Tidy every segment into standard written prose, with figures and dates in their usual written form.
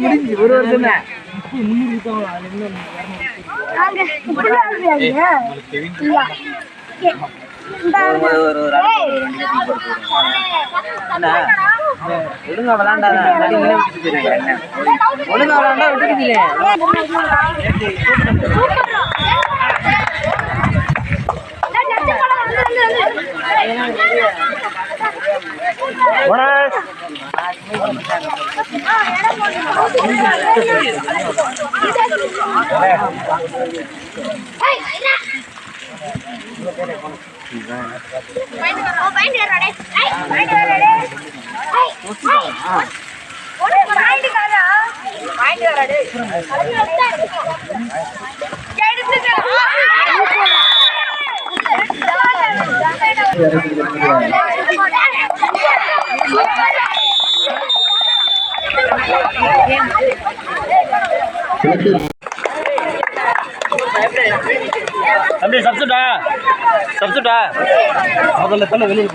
முடிஞ்சு ஒரு வருஷம் ஒழுங்கா விளாண்டாத ஒழுங்கா விளாண்டா விட்டுக்குது தம்பி சப்சுடா முதல்ல தள்ள வெளியே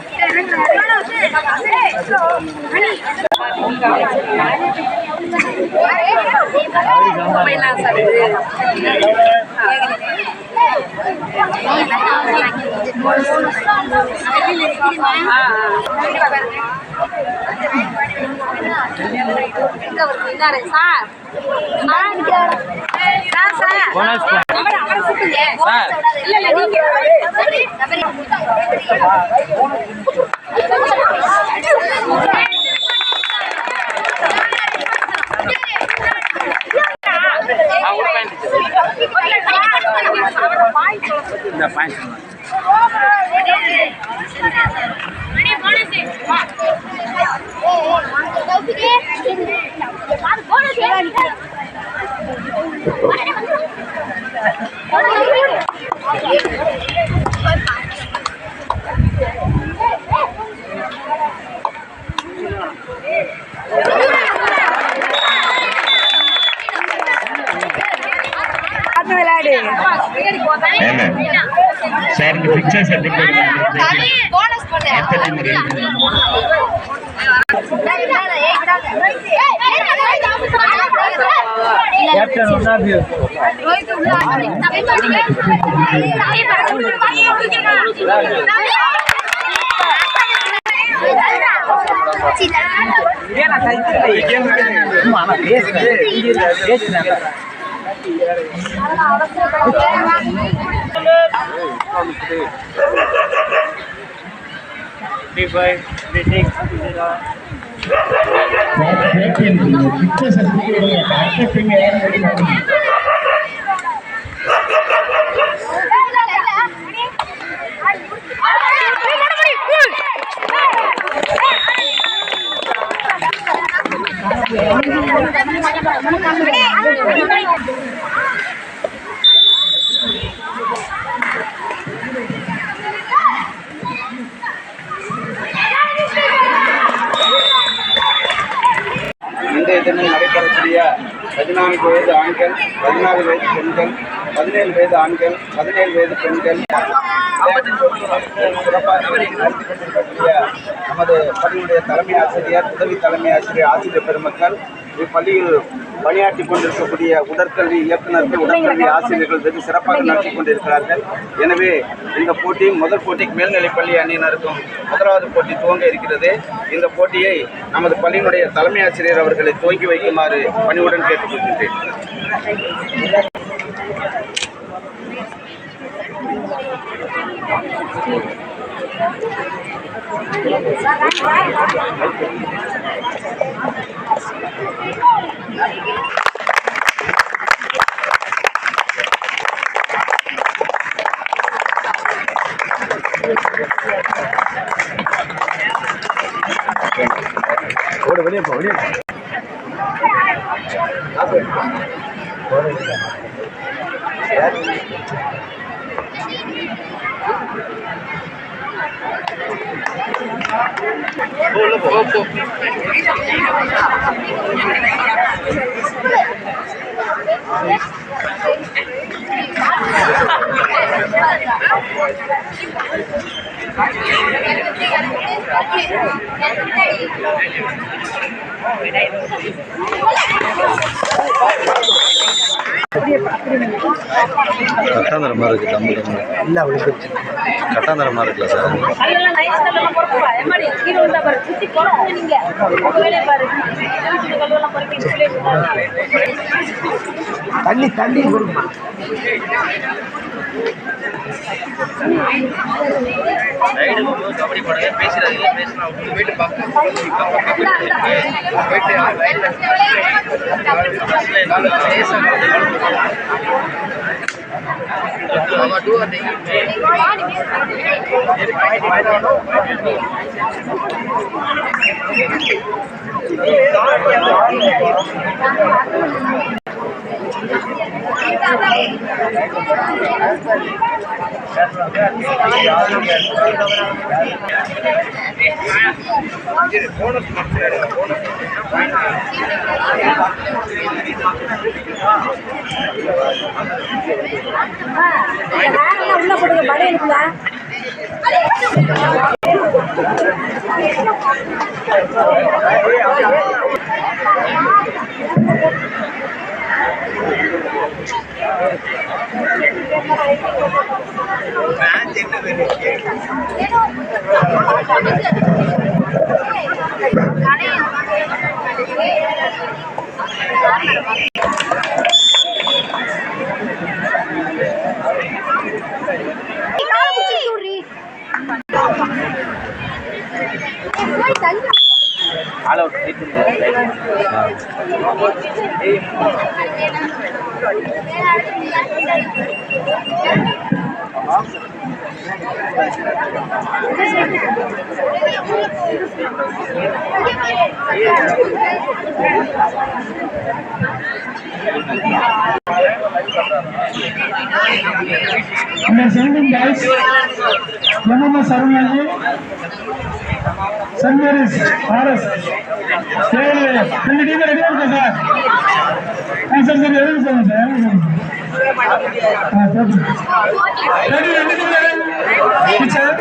சார் இந்த பிக்சர்ஸ் போனஸ் பண்ணு கேப்டன் ஒன் ஆஃப் யூ ஏனா கைத்து கேம் ஆனா பேசுறேன் இன்றைய தினம் நடைபெறக்கூடிய 14 வயது ஆண்கள் 14 வயது பெண்கள் 17 வயது ஆண்கள் 17 வயது பெண்கள் சிறப்பாக நடத்தி கொண்டிருக்கக்கூடிய நமது பள்ளியுடைய தலைமை ஆசிரியர் உதவி தலைமை ஆசிரியர் பெருமக்கள் இப்பள்ளியில் பணியாற்றி கொண்டிருக்கக்கூடிய உடற்கல்வி இயக்குநர்கள் உடற்கல்வி ஆசிரியர்கள் வெகு சிறப்பாக நடத்தி கொண்டிருக்கிறார்கள். எனவே இந்த போட்டி முதல் போட்டிக்கு மேல்நிலைப்பள்ளி அணியினருக்கும் முதலாவது போட்டி துவங்க இருக்கிறது. இந்த போட்டியை நமது பள்ளியினுடைய தலைமை ஆசிரியர் அவர்களை துவங்கி வைக்குமாறு பணிவுடன் கேட்டுக்கொள்கின்றேன். வெளியே போ வெளியே போ கட்டாந்தரமாக இருக்குது தம்பி இல்லை விழுந்துருச்சு கட்டாந்தரமாக இருக்குல்ல சார் தண்ணி தண்ணி கொடுக்குமா கபடி படங்க பேசுறாங்க பேசினா போயிட்டு பார்க்க உள்ள போடுங்க படம் இருக்குல்ல all out Under 17 guys, Yamama Sarunali, St. Mary's, RS. Ready to